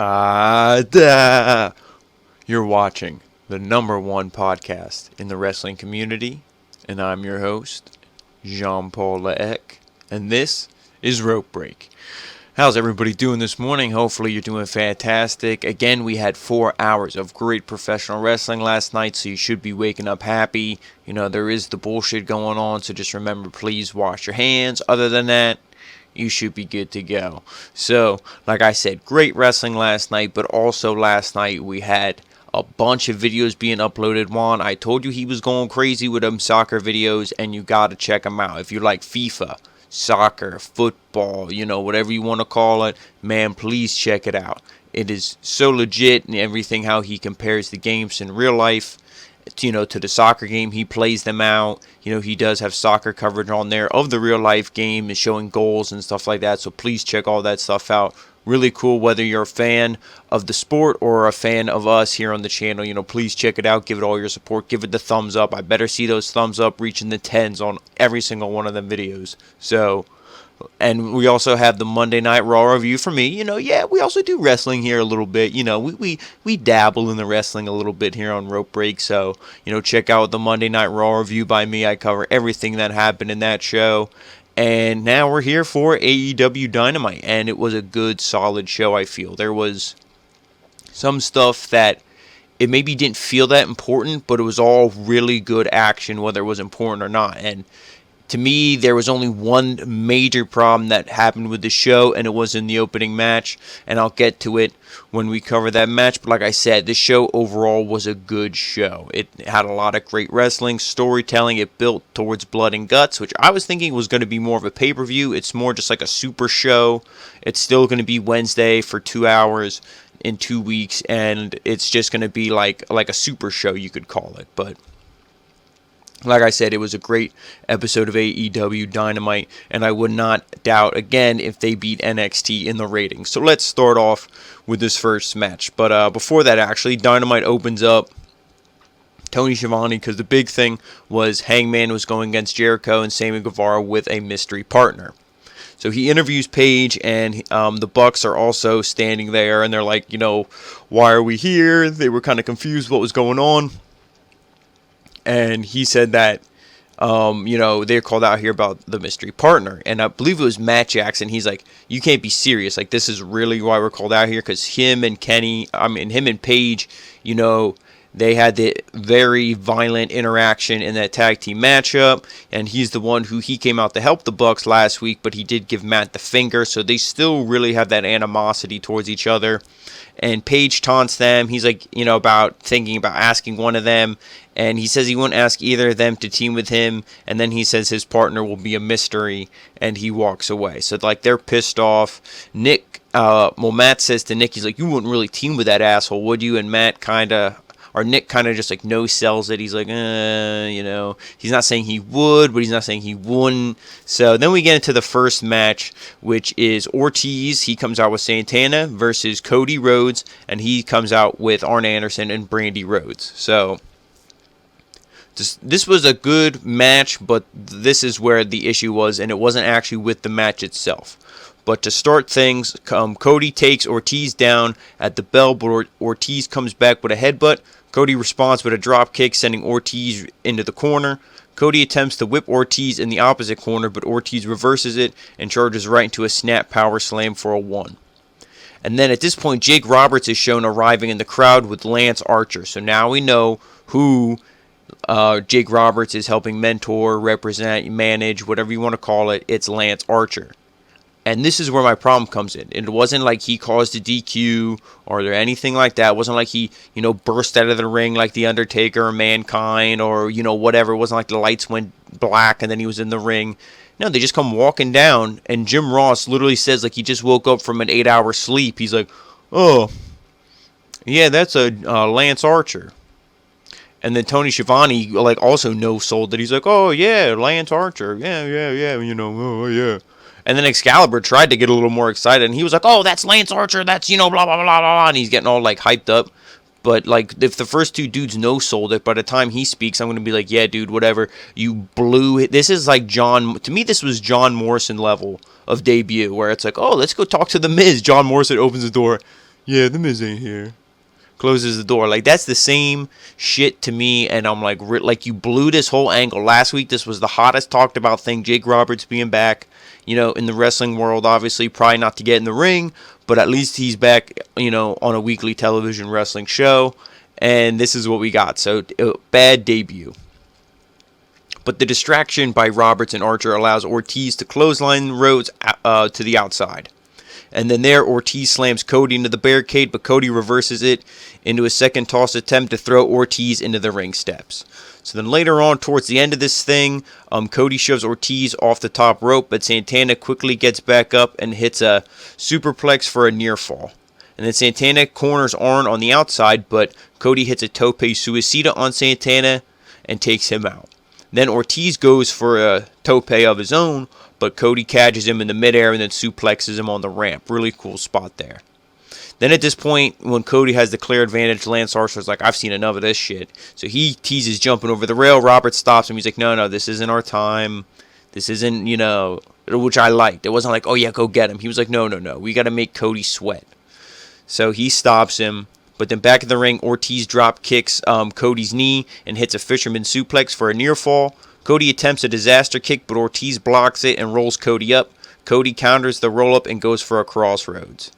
Adaaaaaaa. You're watching the #1 podcast in the wrestling community, and I'm your host, Jean-Paul Leek, and this is Rope Break. How's everybody doing this morning? Hopefully you're doing fantastic. Again, we had 4 hours of great professional wrestling last night, so you should be waking up happy. You know, there is the bullshit going on, so just remember, please wash your hands. Other than that, you should be good to go. So, like I said, great wrestling last night, but also last night we had a bunch of videos being uploaded. Juan, I told you he was going crazy with them soccer videos, and you gotta check them out. If you like FIFA, soccer, football, you know, whatever you want to call it, man, please check it out. It is so legit and everything, how he compares the games in real life, you know, to the soccer game. He plays them out. You know, he does have soccer coverage on there of the real life game and showing goals and stuff like that. So please check all that stuff out. Really cool, whether you're a fan of the sport or a fan of us here on the channel. You know, please check it out. Give it all your support. Give it the thumbs up. I better see those thumbs up reaching the 10s on every single one of them videos. So, and we also have the Monday Night Raw review for me. You know, yeah, we also do wrestling here a little bit. You know, we dabble in the wrestling a little bit here on Rope Break. So, you know, check out the Monday Night Raw review by me. I cover everything that happened in that show. And now we're here for AEW Dynamite. And it was a good, solid show, I feel. There was some stuff that it maybe didn't feel that important, but it was all really good action, whether it was important or not. And to me, there was only one major problem that happened with the show, and it was in the opening match, and I'll get to it when we cover that match. But like I said, the show overall was a good show. It had a lot of great wrestling, storytelling. It built towards blood and guts, which I was thinking was going to be more of a pay-per-view. It's more just like a super show. It's still going to be Wednesday for 2 hours in 2 weeks, and it's just going to be like a super show, you could call it. But like I said, it was a great episode of AEW Dynamite, and I would not doubt, again, if they beat NXT in the ratings. So let's start off with this first match. But before that, actually, Dynamite opens up Tony Schiavone, because the big thing was Hangman was going against Jericho and Sammy Guevara with a mystery partner. So he interviews Paige, and the Bucks are also standing there, and they're like, you know, why are we here? They were kind of confused what was going on. And he said that, you know, they're called out here about the mystery partner. And I believe it was Matt Jackson. He's like, you can't be serious. Like, this is really why we're called out here. Because him and Paige, you know, they had the very violent interaction in that tag team matchup. And he's the one who he came out to help the Bucks last week. But he did give Matt the finger. So they still really have that animosity towards each other. And Paige taunts them. He's like, you know, about thinking about asking one of them. And he says he won't ask either of them to team with him. And then he says his partner will be a mystery. And he walks away. So, like, they're pissed off. Matt says to Nick, he's like, you wouldn't really team with that asshole, would you? And Nick kind of just, like, no-sells it. He's like, you know. He's not saying he would, but he's not saying he wouldn't. So then we get into the first match, which is Ortiz. He comes out with Santana versus Cody Rhodes. And he comes out with Arn Anderson and Brandy Rhodes. So this was a good match, but this is where the issue was, and it wasn't actually with the match itself. But to start things, Cody takes Ortiz down at the bell, but Ortiz comes back with a headbutt. Cody responds with a drop kick, sending Ortiz into the corner. Cody attempts to whip Ortiz in the opposite corner, but Ortiz reverses it and charges right into a snap power slam for a 1. And then at this point, Jake Roberts is shown arriving in the crowd with Lance Archer. So now we know who Jake Roberts is helping mentor, represent, manage, whatever you want to call it. It's Lance Archer. And this is where my problem comes in. It wasn't like he caused a DQ or anything like that. It wasn't like he, you know, burst out of the ring like The Undertaker or Mankind or, you know, whatever. It wasn't like the lights went black and then he was in the ring. No, they just come walking down, and Jim Ross literally says like he just woke up from an 8-hour sleep. He's like, oh, yeah, that's a Lance Archer. And then Tony Schiavone, like, also no-sold it. He's like, oh, yeah, Lance Archer. Yeah, you know, oh, yeah. And then Excalibur tried to get a little more excited, and he was like, oh, that's Lance Archer, that's, you know, blah, blah, blah, blah, blah, and he's getting all, like, hyped up. But, like, if the first two dudes no-sold it, by the time he speaks, I'm going to be like, yeah, dude, whatever, you blew it. This is like to me, this was John Morrison level of debut, where it's like, oh, let's go talk to The Miz. John Morrison opens the door. Yeah, the Miz ain't here. Closes the door. Like, that's the same shit to me, and I'm like, you blew this whole angle. Last week, this was the hottest talked about thing, Jake Roberts being back, in the wrestling world, obviously, probably not to get in the ring, but at least he's back, on a weekly television wrestling show, and this is what we got. So, bad debut. But the distraction by Roberts and Archer allows Ortiz to clothesline Rhodes to the outside. And then there, Ortiz slams Cody into the barricade, but Cody reverses it into a second toss attempt to throw Ortiz into the ring steps. So then later on, towards the end of this thing, Cody shoves Ortiz off the top rope, but Santana quickly gets back up and hits a superplex for a near fall. And then Santana corners Arn on the outside, but Cody hits a tope suicida on Santana and takes him out. Then Ortiz goes for a tope of his own, but Cody catches him in the midair and then suplexes him on the ramp. Really cool spot there. Then at this point, when Cody has the clear advantage, Lance Archer's like, I've seen enough of this shit. So he teases jumping over the rail. Robert stops him. He's like, no, this isn't our time. This isn't, which I liked. It wasn't like, oh yeah, go get him. He was like, no. We got to make Cody sweat. So he stops him. But then back in the ring, Ortiz drop kicks Cody's knee and hits a fisherman suplex for a near fall. Cody attempts a disaster kick, but Ortiz blocks it and rolls Cody up. Cody counters the roll-up and goes for a crossroads.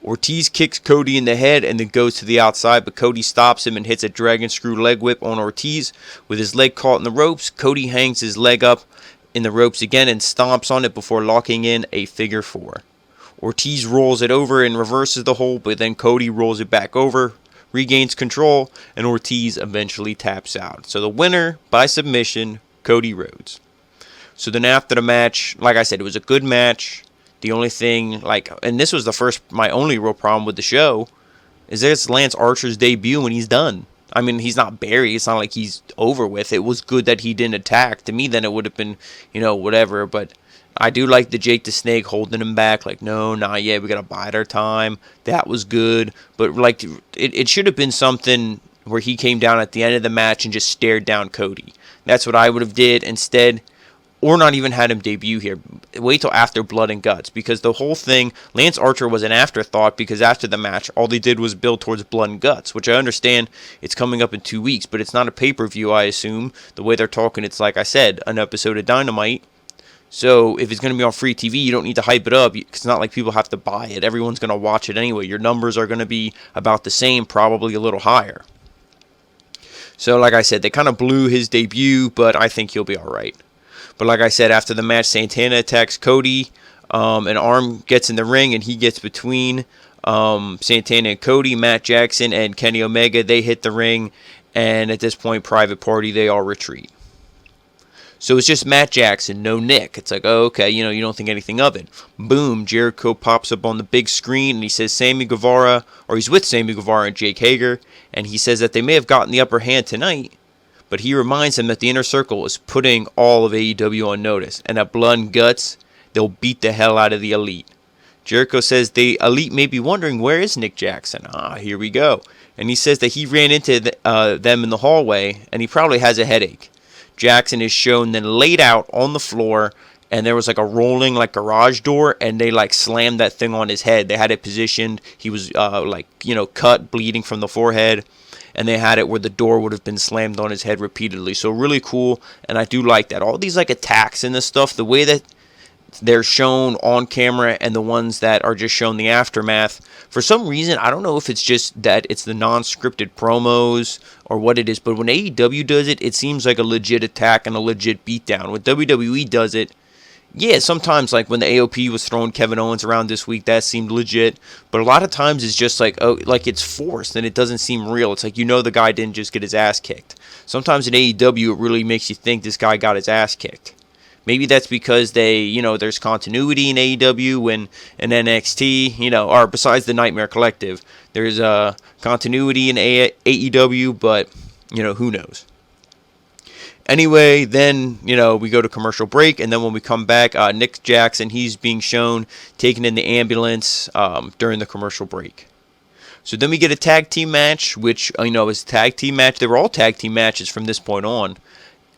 Ortiz kicks Cody in the head and then goes to the outside, but Cody stops him and hits a dragon screw leg whip on Ortiz. With his leg caught in the ropes, Cody hangs his leg up in the ropes again and stomps on it before locking in a figure four. Ortiz rolls it over and reverses the hold, but then Cody rolls it back over, regains control, and Ortiz eventually taps out. So the winner, by submission, Cody Rhodes. So then after the match, like I said, it was a good match. The only thing, and this was my only real problem with the show, is that it's Lance Archer's debut and he's done. I mean, he's not buried. It's not like he's over with. It was good that he didn't attack. To me, then it would have been, whatever. But I do like the Jake the Snake holding him back. Like, no, not yet. We got to bide our time. That was good. But, it should have been something where he came down at the end of the match and just stared down Cody. That's what I would have did instead. Or not even had him debut here. Wait till after Blood and Guts. Because the whole thing, Lance Archer was an afterthought because after the match, all they did was build towards Blood and Guts. Which I understand it's coming up in 2 weeks. But it's not a pay-per-view, I assume. The way they're talking, it's like I said, an episode of Dynamite. So if it's going to be on free TV, you don't need to hype it up. It's not like people have to buy it. Everyone's going to watch it anyway. Your numbers are going to be about the same, probably a little higher. So like I said, they kind of blew his debut, but I think he'll be alright. But like I said, after the match, Santana attacks Cody. An arm gets in the ring, and he gets between Santana and Cody. Matt Jackson and Kenny Omega, they hit the ring. And at this point, Private Party, they all retreat. So it's just Matt Jackson, no Nick. It's like, oh, okay, you don't think anything of it. Boom, Jericho pops up on the big screen, and he says he's with Sammy Guevara and Jake Hager. And he says that they may have gotten the upper hand tonight. But he reminds them that the Inner Circle is putting all of AEW on notice. And at Blood and Guts, they'll beat the hell out of the Elite. Jericho says the Elite may be wondering, where is Nick Jackson? Here we go. And he says that he ran into them in the hallway, and he probably has a headache. Jackson is shown then laid out on the floor, and there was a rolling garage door, and they slammed that thing on his head. They had it positioned. He was cut, bleeding from the forehead. And they had it where the door would have been slammed on his head repeatedly. So really cool, and I do like that. All these attacks and this stuff, the way that they're shown on camera and the ones that are just shown the aftermath, for some reason, I don't know if it's just that it's the non-scripted promos or what it is, but when AEW does it, it seems like a legit attack and a legit beatdown. When WWE does it, yeah, sometimes when the AOP was throwing Kevin Owens around this week, that seemed legit. But a lot of times it's just it's forced and it doesn't seem real. It's the guy didn't just get his ass kicked. Sometimes in AEW it really makes you think this guy got his ass kicked. Maybe that's because there's continuity in AEW and in NXT, or besides the Nightmare Collective, there's continuity in AEW, but who knows. Anyway, then, we go to commercial break, and then when we come back, Nick Jackson, he's being shown taken in the ambulance during the commercial break. So then we get a tag team match, which, is a tag team match. They were all tag team matches from this point on.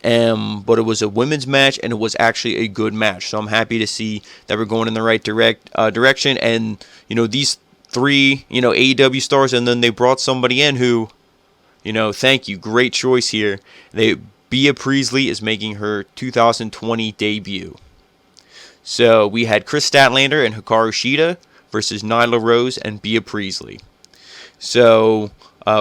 But it was a women's match, and it was actually a good match. So I'm happy to see that we're going in the right direction. And, these 3, AEW stars, and then they brought somebody in who, thank you, great choice here. Bea Priestley is making her 2020 debut. So we had Chris Statlander and Hikaru Shida versus Nyla Rose and Bea Priestley. So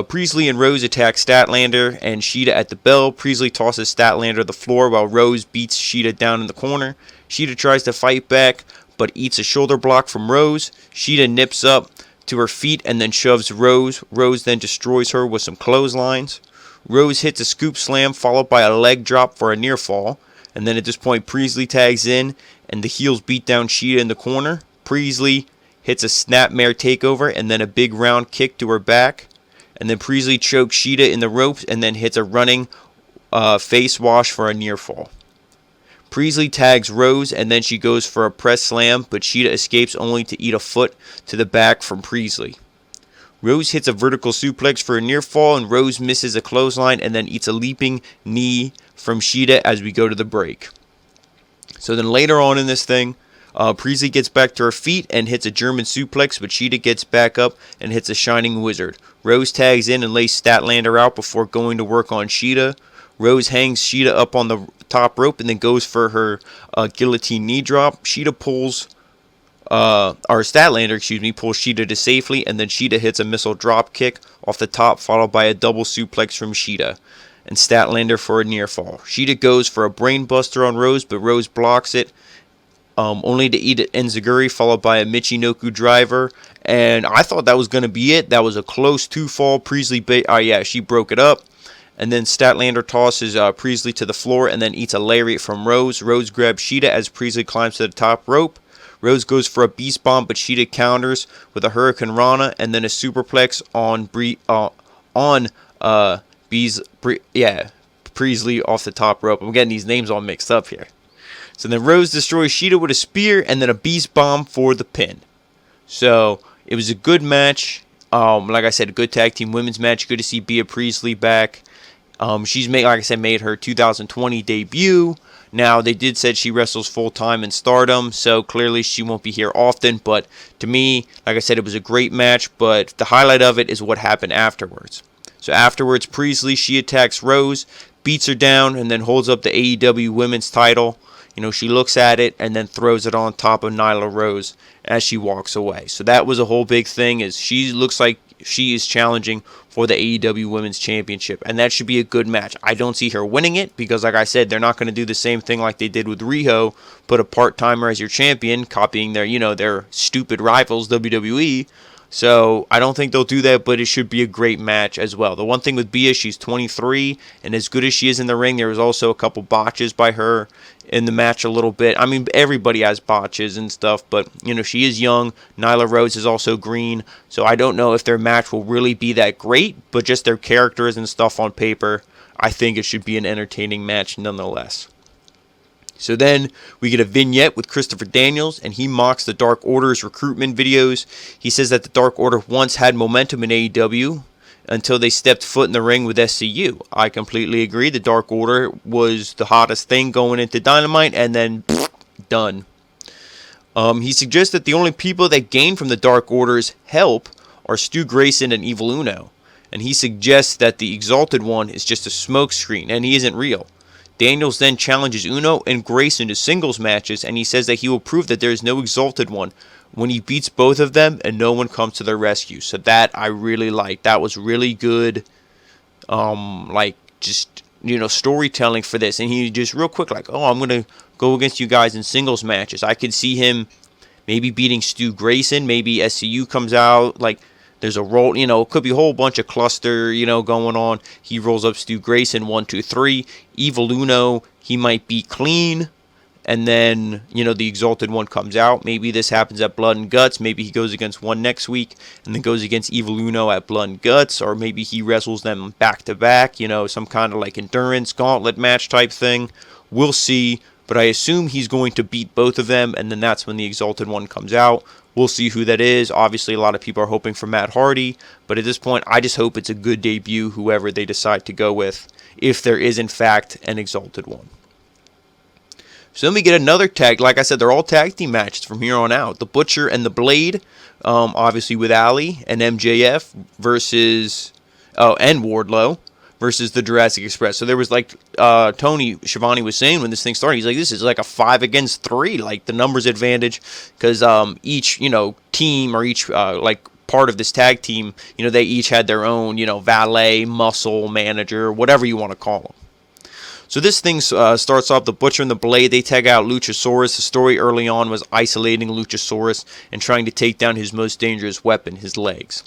Priestley and Rose attack Statlander and Shida at the bell. Priestley tosses Statlander to the floor while Rose beats Shida down in the corner. Shida tries to fight back, but eats a shoulder block from Rose. Shida nips up to her feet and then shoves Rose. Rose then destroys her with some clotheslines. Rose hits a scoop slam followed by a leg drop for a near fall. And then at this point, Priestley tags in and the heels beat down Shida in the corner. Priestley hits a snapmare takeover and then a big round kick to her back. And then Priestley chokes Shida in the ropes and then hits a running face wash for a near fall. Priestley tags Rose and then she goes for a press slam, but Shida escapes only to eat a foot to the back from Priestley. Rose hits a vertical suplex for a near fall and Rose misses a clothesline and then eats a leaping knee from Shida as we go to the break. So then later on in this thing, Priestley gets back to her feet and hits a German suplex, but Shida gets back up and hits a Shining Wizard. Rose tags in and lays Statlander out before going to work on Shida. Rose hangs Shida up on the top rope and then goes for her guillotine knee drop. Statlander, pulls Shida to safely, and then Shida hits a missile drop kick off the top, followed by a double suplex from Shida and Statlander for a near fall. Shida goes for a brainbuster on Rose, but Rose blocks it, only to eat an enziguri, followed by a Michinoku driver. And I thought that was going to be it. That was a close 2-fall. Priestley, she broke it up. And then Statlander tosses Priestley to the floor and then eats a lariat from Rose. Rose grabs Shida as Priestley climbs to the top rope. Rose goes for a beast bomb, but Shida counters with a Hurricane Rana and then a superplex on Priestley off the top rope. I'm getting these names all mixed up here. So then Rose destroys Shida with a spear and then a beast bomb for the pin. So it was a good match. Like I said, a good tag team women's match. Good to see Bea Priestley back. She's made her 2020 debut. Now, they did say she wrestles full-time in Stardom, so clearly she won't be here often. But to me, like I said, it was a great match, but the highlight of it is what happened afterwards. So afterwards, Priestley, she attacks Rose, beats her down, and then holds up the AEW women's title. She looks at it and then throws it on top of Nyla Rose as she walks away. So that was a whole big thing, is she looks like she is challenging for the AEW Women's Championship, and that should be a good match. I don't see her winning it because, like I said, they're not going to do the same thing like they did with Riho, put a part-timer as your champion, copying their stupid rivals, WWE. So I don't think they'll do that, but it should be a great match as well. The one thing with Bea, she's 23, and as good as she is in the ring, there was also a couple botches by her in the match a little bit. I mean, everybody has botches and stuff, but, she is young. Nyla Rose is also green, so I don't know if their match will really be that great, but just their characters and stuff on paper, I think it should be an entertaining match nonetheless. So then we get a vignette with Christopher Daniels, and he mocks the Dark Order's recruitment videos. He says that the Dark Order once had momentum in AEW until they stepped foot in the ring with SCU. I completely agree. The Dark Order was the hottest thing going into Dynamite, and then done. He suggests that the only people that gain from the Dark Order's help are Stu Grayson and Evil Uno. And he suggests that the Exalted One is just a smokescreen, and he isn't real. Daniels then challenges Uno and Grayson to singles matches, and he says that he will prove that there is no Exalted One when he beats both of them and no one comes to their rescue. So that I really liked. That was really good, storytelling for this. And he just real quick, I'm going to go against you guys in singles matches. I could see him maybe beating Stu Grayson. Maybe SCU comes out, there's a roll, it could be a whole bunch of cluster, going on. He rolls up Stu Grayson, 1, 2, 3. Evil Uno, he might be clean. And then, the Exalted One comes out. Maybe this happens at Blood and Guts. Maybe he goes against one next week and then goes against Evil Uno at Blood and Guts. Or maybe he wrestles them back to back, some kind of endurance gauntlet match type thing. We'll see. But I assume he's going to beat both of them, and then that's when the Exalted One comes out. We'll see who that is. Obviously, a lot of people are hoping for Matt Hardy, but at this point, I just hope it's a good debut, whoever they decide to go with, if there is, in fact, an Exalted One. So then we get another tag. Like I said, they're all tag team matches from here on out. The Butcher and the Blade, obviously with Ali and MJF versus, and Wardlow versus the Jurassic Express. So there was like Tony Schiavone was saying when this thing started, he's like, this is like a 5 against 3, like the numbers advantage, because each team or each like part of this tag team, they each had their own valet, muscle, manager, whatever you want to call them. So this thing starts off, the Butcher and the Blade, they tag out Luchasaurus. The story early on was isolating Luchasaurus and trying to take down his most dangerous weapon, his legs.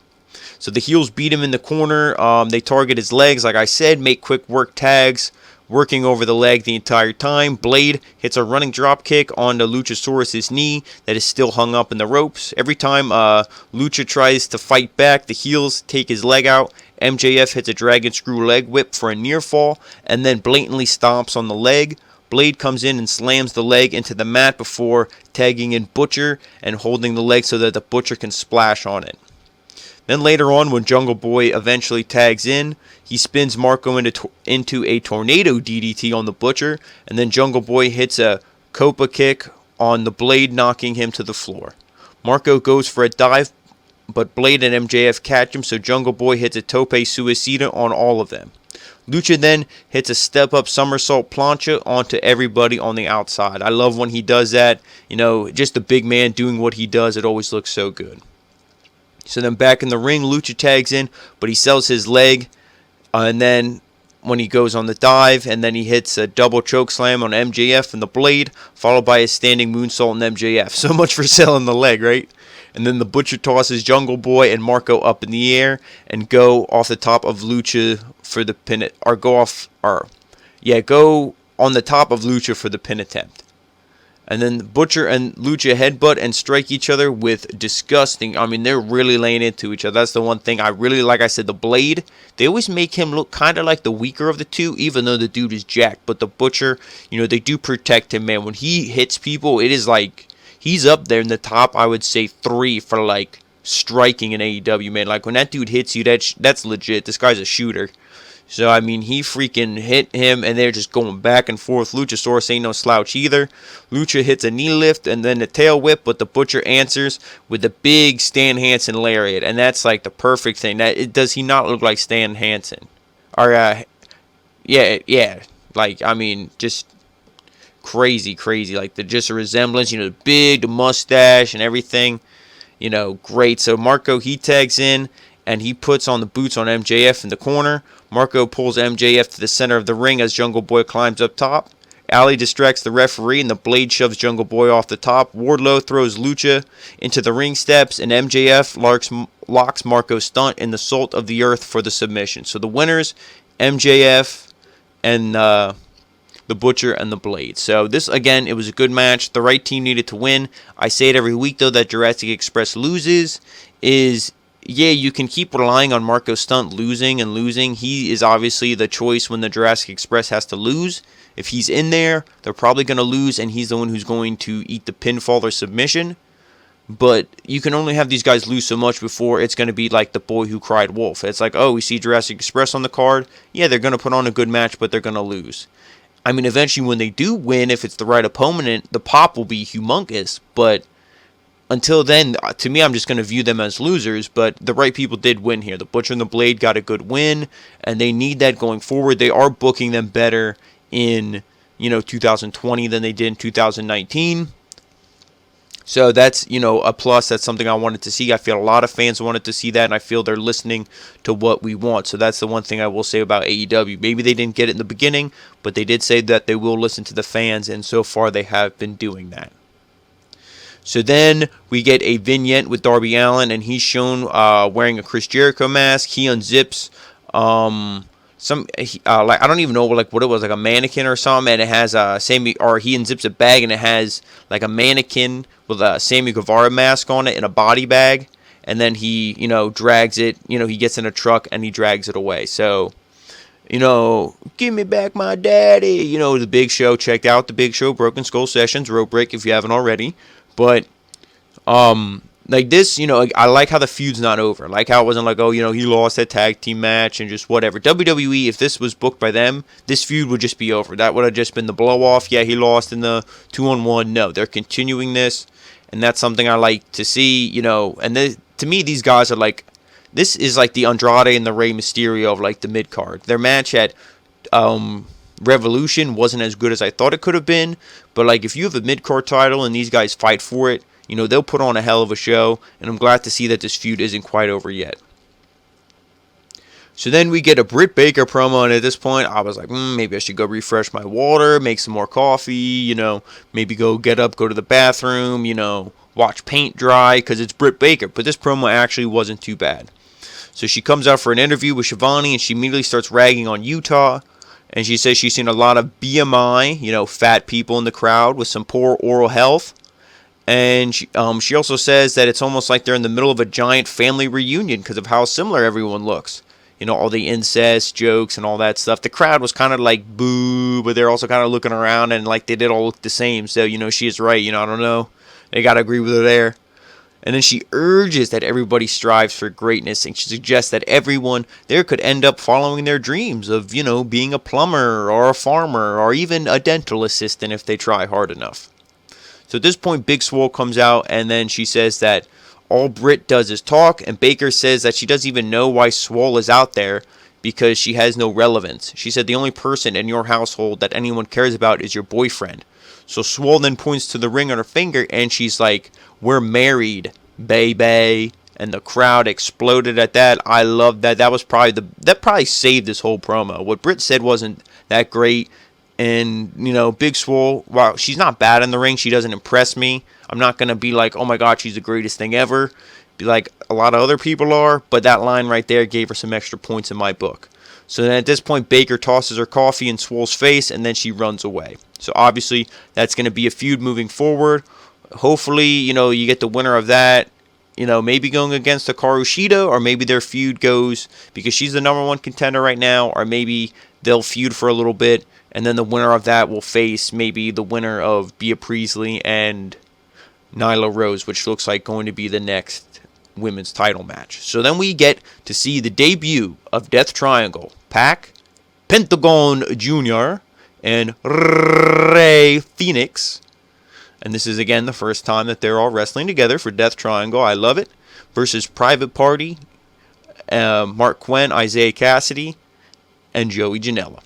So the heels beat him in the corner. They target his legs, like I said, make quick work tags, working over the leg the entire time. Blade hits a running drop kick onto Luchasaurus' knee that is still hung up in the ropes. Every time Lucha tries to fight back, the heels take his leg out. MJF hits a dragon screw leg whip for a near fall and then blatantly stomps on the leg. Blade comes in and slams the leg into the mat before tagging in Butcher and holding the leg so that the Butcher can splash on it. Then later on, when Jungle Boy eventually tags in, he spins Marco into a tornado DDT on the Butcher, and then Jungle Boy hits a Copa kick on the Blade, knocking him to the floor. Marco goes for a dive, but Blade and MJF catch him, so Jungle Boy hits a tope suicida on all of them. Lucha then hits a step-up somersault plancha onto everybody on the outside. I love when he does that. Just a big man doing what he does. It always looks so good. So then back in the ring, Lucha tags in, but he sells his leg. And then when he goes on the dive, and then he hits a double choke slam on MJF and the Blade, followed by a standing moonsault on MJF. So much for selling the leg, right? And then the Butcher tosses Jungle Boy and Marco up in the air and go off the top of Lucha for the pin, go on the top of Lucha for the pin attempt. And then the Butcher and Lucha headbutt and strike each other with disgusting. They're really laying into each other. That's the one thing I really like. I said, the Blade, they always make him look kind of like the weaker of the two, even though the dude is jacked. But the Butcher, they do protect him, man. When he hits people, it is like he's up there in the top, I would say 3 for like striking in AEW, man. Like when that dude hits you, that's legit. This guy's a shooter. So, he freaking hit him, and they're just going back and forth. Luchasaurus ain't no slouch either. Lucha hits a knee lift and then a tail whip, but the Butcher answers with a big Stan Hansen lariat, and that's like the perfect thing. Does he not look like Stan Hansen? Or, yeah. Like, just crazy. Like, just a resemblance, the mustache and everything. Great. So, Marco, he tags in, and he puts on the boots on MJF in the corner. Marco pulls MJF to the center of the ring as Jungle Boy climbs up top. Ali distracts the referee, and the Blade shoves Jungle Boy off the top. Wardlow throws Lucha into the ring steps, and MJF locks Marco's stunt in the salt of the earth for the submission. So the winners, MJF and the Butcher and the Blade. So this, again, it was a good match. The right team needed to win. I say it every week, though, that Jurassic Express loses yeah, you can keep relying on Marco Stunt losing. He is obviously the choice when the Jurassic Express has to lose. If he's in there, they're probably going to lose, and he's the one who's going to eat the pinfall or submission. But you can only have these guys lose so much before it's going to be like the boy who cried wolf. It's like, we see Jurassic Express on the card. Yeah, they're going to put on a good match, but they're going to lose. Eventually when they do win, if it's the right opponent, the pop will be humongous, but until then, to me, I'm just going to view them as losers, but the right people did win here. The Butcher and the Blade got a good win, and they need that going forward. They are booking them better in, 2020 than they did in 2019. So that's, a plus. That's something I wanted to see. I feel a lot of fans wanted to see that, and I feel they're listening to what we want. So that's the one thing I will say about AEW. Maybe they didn't get it in the beginning, but they did say that they will listen to the fans, and so far they have been doing that. So then we get a vignette with Darby Allin, and he's shown wearing a Chris Jericho mask. He unzips I don't even know what it was, like a mannequin or something, and it has he unzips a bag, and it has like a mannequin with a Sammy Guevara mask on it in a body bag, and then he drags it. He gets in a truck and he drags it away. So, give me back my daddy. The Big Show. Check out the Big Show, Broken Skull Sessions, Rope Break if you haven't already. But like this, I like how the feud's not over. I like how it wasn't like, oh, he lost that tag team match and just whatever. WWE, if this was booked by them, this feud would just be over. That would have just been the blow off. Yeah, he lost in the 2-on-1. No, they're continuing this, and that's something I like to see. And to me, these guys are like, this is like the Andrade and the Rey Mysterio of like the mid card. Their match at Revolution wasn't as good as I thought it could have been, but like if you have a mid card title and these guys fight for it, they'll put on a hell of a show, and I'm glad to see that this feud isn't quite over yet. So then we get a Britt Baker promo, and at this point, I was like, maybe I should go refresh my water, make some more coffee, maybe go get up, go to the bathroom, watch paint dry, because it's Britt Baker. But this promo actually wasn't too bad. So she comes out for an interview with Shivani, and she immediately starts ragging on Utah. And she says she's seen a lot of BMI, fat people in the crowd with some poor oral health. And she also says that it's almost like they're in the middle of a giant family reunion because of how similar everyone looks. All the incest jokes and all that stuff. The crowd was kind of like boo, but they're also kind of looking around and like they did all look the same. So, she is right. I don't know. They got to agree with her there. And then she urges that everybody strives for greatness, and she suggests that everyone there could end up following their dreams of, being a plumber or a farmer or even a dental assistant if they try hard enough. So at this point, Big Swole comes out, and then she says that all Britt does is talk, and Baker says that she doesn't even know why Swole is out there because she has no relevance. She said the only person in your household that anyone cares about is your boyfriend. So Swole then points to the ring on her finger, and she's like, "We're married, baby." And the crowd exploded at that. I love that. That probably saved this whole promo. What Britt said wasn't that great. And, Big Swole, while she's not bad in the ring, she doesn't impress me. I'm not going to be like, oh my God, she's the greatest thing ever. Be like a lot of other people are. But that line right there gave her some extra points in my book. So then at this point, Baker tosses her coffee in Swole's face, and then she runs away. So obviously, that's going to be a feud moving forward. Hopefully, you get the winner of that. Maybe going against Hikaru Shida, or maybe their feud goes because she's the number one contender right now, or maybe they'll feud for a little bit. And then the winner of that will face maybe the winner of Bea Priestley and Nyla Rose, which looks like going to be the next women's title match. So then we get to see the debut of Death Triangle. Pac, Pentagon Jr., and Rey Fenix. And this is, again, the first time that they're all wrestling together for Death Triangle. I love it. Versus Private Party, Mark Quinn, Isaiah Cassidy, and Joey Janela.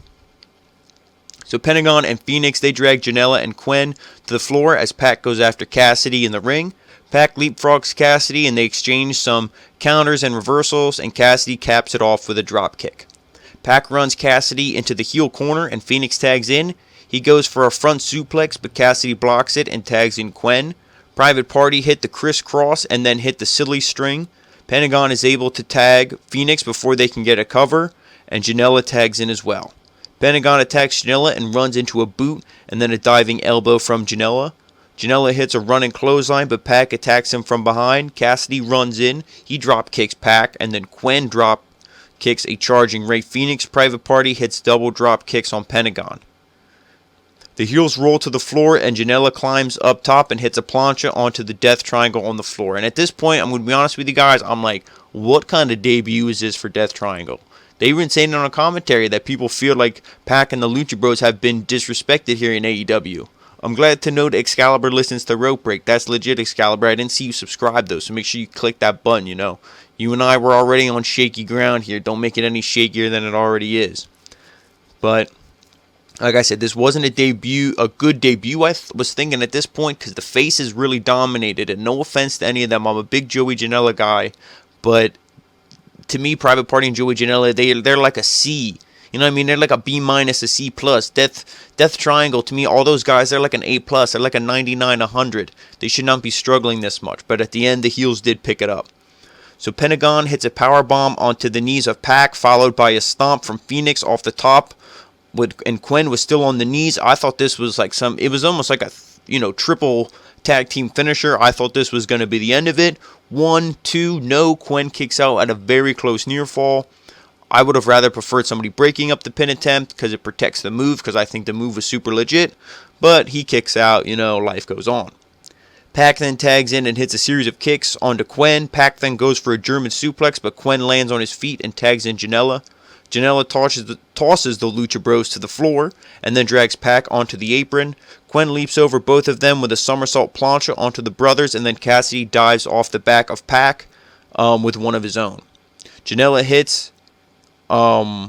So Pentagon and Phoenix, they drag Janela and Quinn to the floor as Pac goes after Cassidy in the ring. Pac leapfrogs Cassidy, and they exchange some counters and reversals, and Cassidy caps it off with a drop kick. Pac runs Cassidy into the heel corner, and Phoenix tags in. He goes for a front suplex, but Cassidy blocks it and tags in Quinn. Private Party hit the crisscross and then hit the silly string. Pentagon is able to tag Phoenix before they can get a cover, and Janela tags in as well. Pentagon attacks Janela and runs into a boot and then a diving elbow from Janela. Janela hits a running clothesline, but Pac attacks him from behind. Cassidy runs in. He drop kicks Pac, and then Quinn drop kicks a charging Rey Fenix. Private Party hits double drop kicks on Pentagon. The heels roll to the floor, and Janela climbs up top and hits a plancha onto the Death Triangle on the floor. And at this point, I'm going to be honest with you guys, I'm like, what kind of debut is this for Death Triangle? They even saying on a commentary that people feel like Pac and the Lucha Bros have been disrespected here in AEW. I'm glad to know that Excalibur listens to Rope Break. That's legit, Excalibur. I didn't see you subscribe, though, so make sure you click that button, You and I were already on shaky ground here. Don't make it any shakier than it already is. But, like I said, this wasn't a good debut, I was thinking at this point, because the faces really dominated. And no offense to any of them, I'm a big Joey Janela guy, but to me, Private Party and Joey Janela, they're like a C. You know what I mean? They're like a B minus, a C plus. Death Triangle, to me, all those guys, they're like an A plus. They're like a 99, 100. They should not be struggling this much. But at the end, the heels did pick it up. So Pentagon hits a powerbomb onto the knees of Pac, followed by a stomp from Phoenix off the top. And Quinn was still on the knees. I thought this was like it was almost like a, triple tag team finisher. I thought this was going to be the end of it. 1, 2, no. Quinn kicks out at a very close near fall. I would have rather preferred somebody breaking up the pin attempt because it protects the move, because I think the move was super legit. But he kicks out, life goes on. Pac then tags in and hits a series of kicks onto Quen. Pac then goes for a German suplex, but Quen lands on his feet and tags in Janela. Janela tosses the Lucha Bros to the floor and then drags Pac onto the apron. Quen leaps over both of them with a somersault plancha onto the brothers, and then Cassidy dives off the back of Pac with one of his own. Janela hits a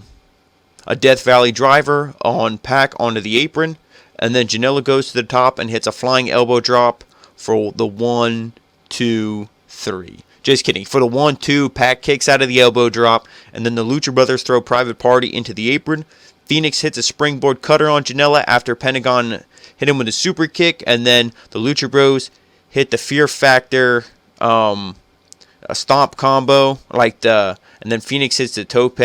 Death Valley driver on Pac onto the apron, and then Janela goes to the top and hits a flying elbow drop for the 1, 2, 3. Just kidding. For the 1, 2, Pac kicks out of the elbow drop, and then the Lucha Brothers throw Private Party into the apron. Phoenix hits a springboard cutter on Janela after Pentagon hit him with a super kick, and then the Lucha Bros hit the Fear Factor, a stomp combo, and then Phoenix hits the Tope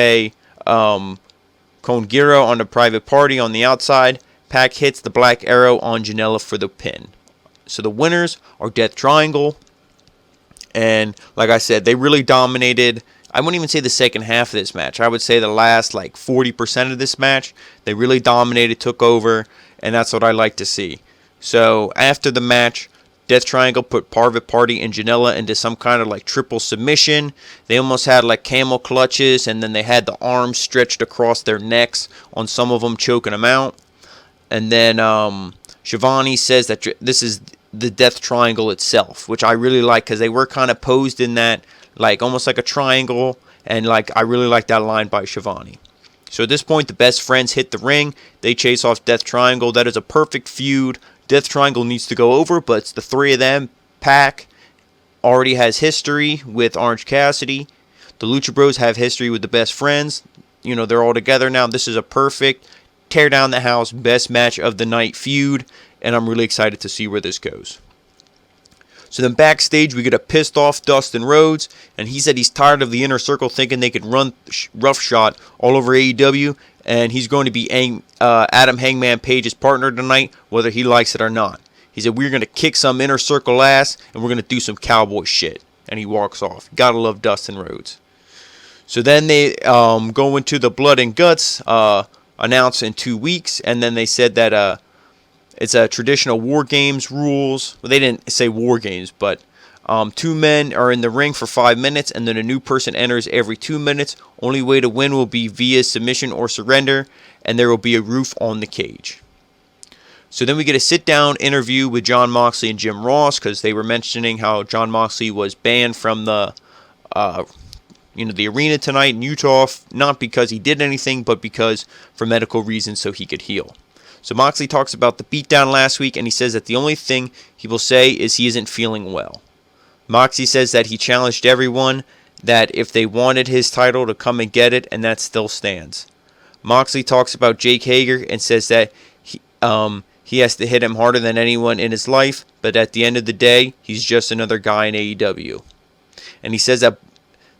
Kongiro on the Private Party on the outside. Pac hits the Black Arrow on Janela for the pin. So the winners are Death Triangle. And like I said, they really dominated. I wouldn't even say the second half of this match. I would say the last 40% of this match. They really dominated, took over, and that's what I like to see. So after the match, Death Triangle put Private Party and Janela into some kind of triple submission. They almost had camel clutches, and then they had the arms stretched across their necks on some of them, choking them out. And then Shivani says that this is the Death Triangle itself, which I really like because they were kind of posed in that almost like a triangle, and I really like that line by Shivani. So at this point, the best friends hit the ring. They chase off Death Triangle. That is a perfect feud. Death Triangle needs to go over, but it's the three of them. Pac already has history with Orange Cassidy. The Lucha Bros have history with the best friends. They're all together now. This is a perfect tear down the house, best match of the night feud, and I'm really excited to see where this goes. So then backstage, we get a pissed off Dustin Rhodes, and he said he's tired of the Inner Circle thinking they could run roughshod all over AEW, and he's going to be Adam Hangman Page's partner tonight, whether he likes it or not. He said, we're going to kick some Inner Circle ass, and we're going to do some cowboy shit. And he walks off. Gotta love Dustin Rhodes. So then they go into the Blood and Guts, announced in 2 weeks, and then they said that it's a traditional War Games rules. Well, they didn't say War Games, but 2 men are in the ring for 5 minutes, and then a new person enters every 2 minutes. Only way to win will be via submission or surrender, and there will be a roof on the cage. So then we get a sit-down interview with Jon Moxley and Jim Ross, because they were mentioning how Jon Moxley was banned from the arena tonight in Utah, not because he did anything, but because for medical reasons so he could heal. So Moxley talks about the beatdown last week, and he says that the only thing he will say is he isn't feeling well. Moxley says that he challenged everyone, that if they wanted his title to come and get it, and that still stands. Moxley talks about Jake Hager and says that he has to hit him harder than anyone in his life, but at the end of the day, he's just another guy in AEW. And he says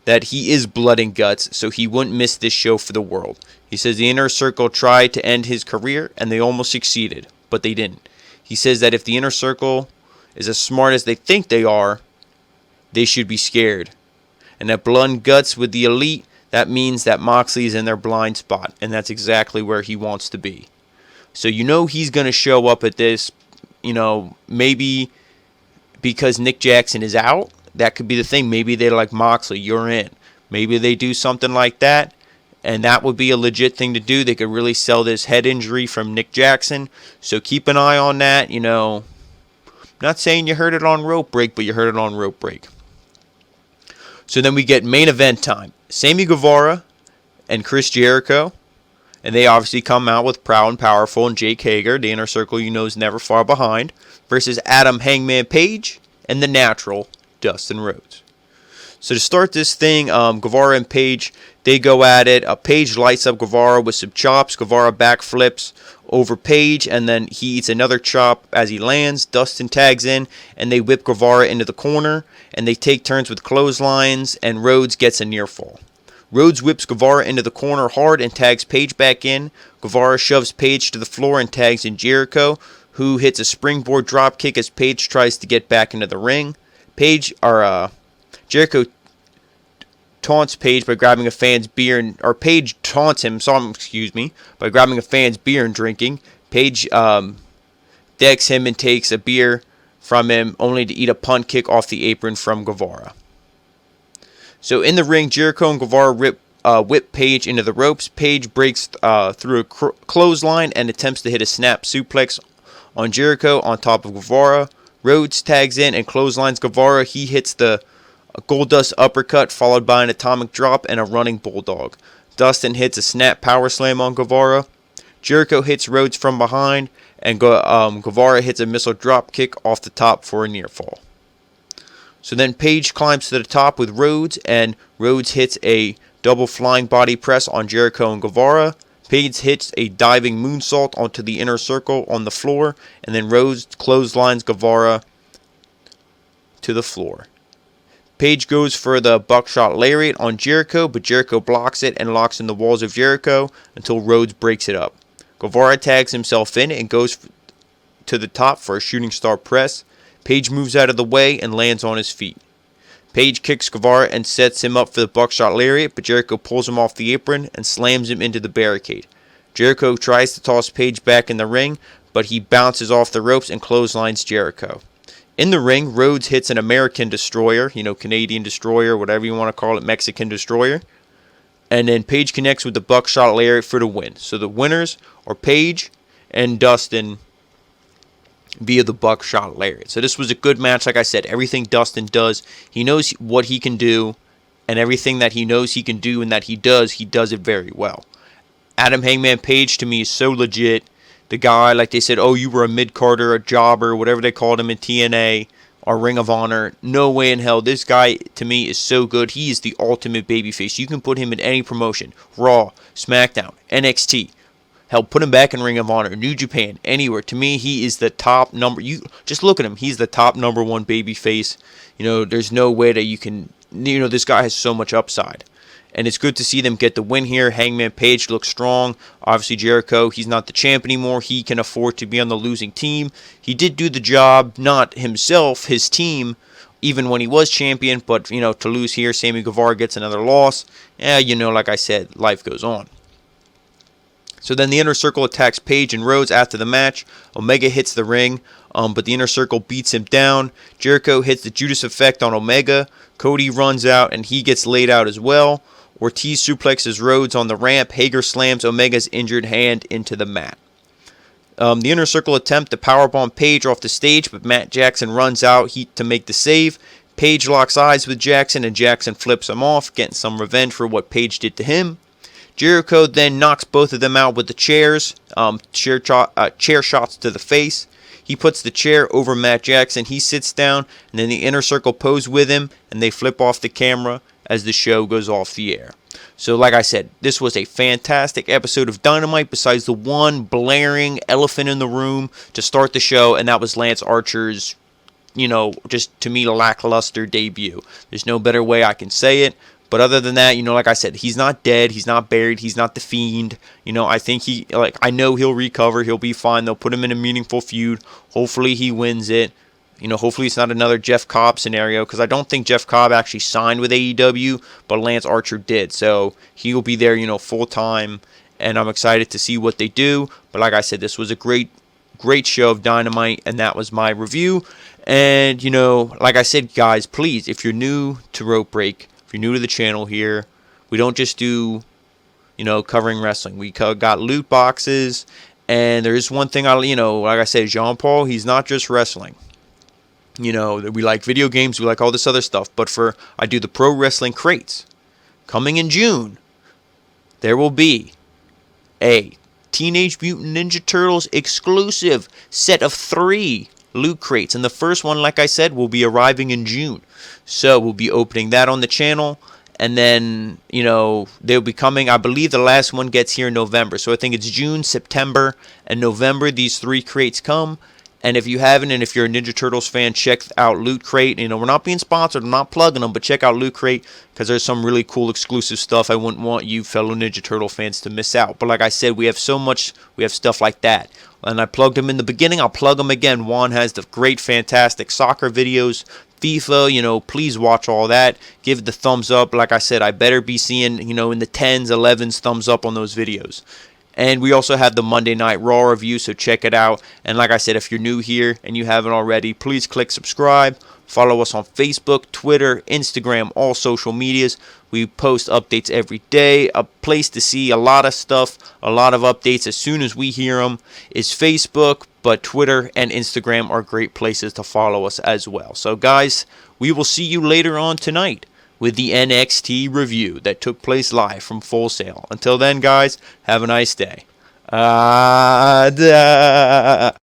that he is blood and guts, so he wouldn't miss this show for the world. He says the Inner Circle tried to end his career, and they almost succeeded, but they didn't. He says that if the Inner Circle is as smart as they think they are, they should be scared. And that blood and guts with the elite, that means that Moxley is in their blind spot, and that's exactly where he wants to be. So he's going to show up at this, maybe because Nick Jackson is out. That could be the thing. Maybe they're like, Moxley, you're in. Maybe they do something like that, and that would be a legit thing to do. They could really sell this head injury from Nick Jackson. So keep an eye on that. Not saying you heard it on Rope Break, but you heard it on Rope Break. So then we get main event time. Sammy Guevara and Chris Jericho. And they obviously come out with Proud and Powerful and Jake Hager. The Inner Circle, is never far behind. Versus Adam Hangman Page and the Natural, Dustin Rhodes. So to start this thing, Guevara and Page, they go at it. Page lights up Guevara with some chops. Guevara backflips over Page, and then he eats another chop as he lands. Dustin tags in, and they whip Guevara into the corner, and they take turns with clotheslines, and Rhodes gets a near fall. Rhodes whips Guevara into the corner hard and tags Page back in. Guevara shoves Page to the floor and tags in Jericho, who hits a springboard dropkick as Page tries to get back into the ring. Jericho taunts Page by grabbing a fan's beer, or Page taunts him, by grabbing a fan's beer and drinking. Page decks him and takes a beer from him, only to eat a punt kick off the apron from Guevara. So in the ring, Jericho and Guevara whip Page into the ropes. Page breaks through a clothesline and attempts to hit a snap suplex on Jericho on top of Guevara. Rhodes tags in and clotheslines Guevara. He hits the Goldust uppercut followed by an atomic drop and a running bulldog. Dustin hits a snap power slam on Guevara. Jericho hits Rhodes from behind, and Guevara hits a missile drop kick off the top for a near fall. So then Page climbs to the top with Rhodes, and Rhodes hits a double flying body press on Jericho and Guevara. Page hits a diving moonsault onto the inner circle on the floor, and then Rhodes clotheslines Guevara to the floor. Page goes for the buckshot lariat on Jericho, but Jericho blocks it and locks in the walls of Jericho until Rhodes breaks it up. Guevara tags himself in and goes to the top for a shooting star press. Page moves out of the way and lands on his feet. Page kicks Guevara and sets him up for the buckshot lariat, but Jericho pulls him off the apron and slams him into the barricade. Jericho tries to toss Page back in the ring, but he bounces off the ropes and clotheslines Jericho. In the ring, Rhodes hits an American Destroyer, Canadian Destroyer, whatever you want to call it, Mexican Destroyer. And then Page connects with the buckshot lariat for the win. So the winners are Page and Dustin via the buckshot lariat. So this was a good match. Like I said, everything Dustin does, he knows what he can do, and everything that he knows he can do and that he does it very well. Adam Hangman Page, to me, is so legit. The guy, like they said, oh, you were a mid-carder, a jobber, whatever they called him in TNA or Ring of Honor. No way in hell. This guy, to me, is so good. He is the ultimate babyface. You can put him in any promotion. Raw, SmackDown, NXT. Hell, put him back in Ring of Honor, New Japan, anywhere. To me, he is the top number. You just look at him. He's the top number one babyface. There's no way that you can. This guy has so much upside, and it's good to see them get the win here. Hangman Page looks strong. Obviously, Jericho, he's not the champ anymore. He can afford to be on the losing team. He did do the job, not himself, his team, even when he was champion. But to lose here, Sammy Guevara gets another loss. Like I said, life goes on. So then the Inner Circle attacks Page and Rhodes after the match. Omega hits the ring, but the Inner Circle beats him down. Jericho hits the Judas Effect on Omega. Cody runs out, and he gets laid out as well. Ortiz suplexes Rhodes on the ramp. Hager slams Omega's injured hand into the mat. The Inner Circle attempt to powerbomb Page off the stage, but Matt Jackson runs out to make the save. Page locks eyes with Jackson, and Jackson flips him off, getting some revenge for what Page did to him. Jericho then knocks both of them out with the chairs, chair shots to the face. He puts the chair over Matt Jackson. He sits down, and then the Inner Circle pose with him, and they flip off the camera as the show goes off the air. So like I said, this was a fantastic episode of Dynamite, besides the one blaring elephant in the room to start the show, and that was Lance Archer's, just to me, lackluster debut. There's no better way I can say it. But other than that, like I said, he's not dead, he's not buried, he's not the Fiend. I think I know he'll recover, he'll be fine. They'll put him in a meaningful feud. Hopefully he wins it. Hopefully it's not another Jeff Cobb scenario, because I don't think Jeff Cobb actually signed with AEW, but Lance Archer did. So he'll be there, full time, and I'm excited to see what they do. But like I said, this was a great show of Dynamite, and that was my review. And, like I said, guys, please, if you're new to Rope Break, if you're new to the channel here, we don't just do, covering wrestling. We got loot boxes, and there is one thing like I said, Jean Paul, he's not just wrestling. We like video games, we like all this other stuff. But I do the pro wrestling crates. Coming in June, there will be a Teenage Mutant Ninja Turtles exclusive set of 3 loot crates, and the first one, like I said, will be arriving in June. So we'll be opening that on the channel, and then they'll be coming. I believe the last one gets here in November, so I think it's June, September, and November these 3 crates come. And if you haven't, and if you're a Ninja Turtles fan, check out Loot Crate. We're not being sponsored, I'm not plugging them, but check out Loot Crate, because there's some really cool exclusive stuff I wouldn't want you fellow Ninja Turtle fans to miss out. But like I said, we have stuff like that. And I plugged them in the beginning, I'll plug them again. Juan has the great, fantastic soccer videos, FIFA, please watch all that. Give it the thumbs up. Like I said, I better be seeing, in the 10s, 11s thumbs up on those videos. And we also have the Monday Night Raw review, so check it out. And like I said, if you're new here and you haven't already, please click subscribe. Follow us on Facebook, Twitter, Instagram, all social medias. We post updates every day. A place to see a lot of stuff, a lot of updates as soon as we hear them is Facebook, but Twitter and Instagram are great places to follow us as well. So guys, we will see you later on tonight with the NXT review that took place live from Full Sail. Until then, guys, have a nice day. Adaaaaaaa.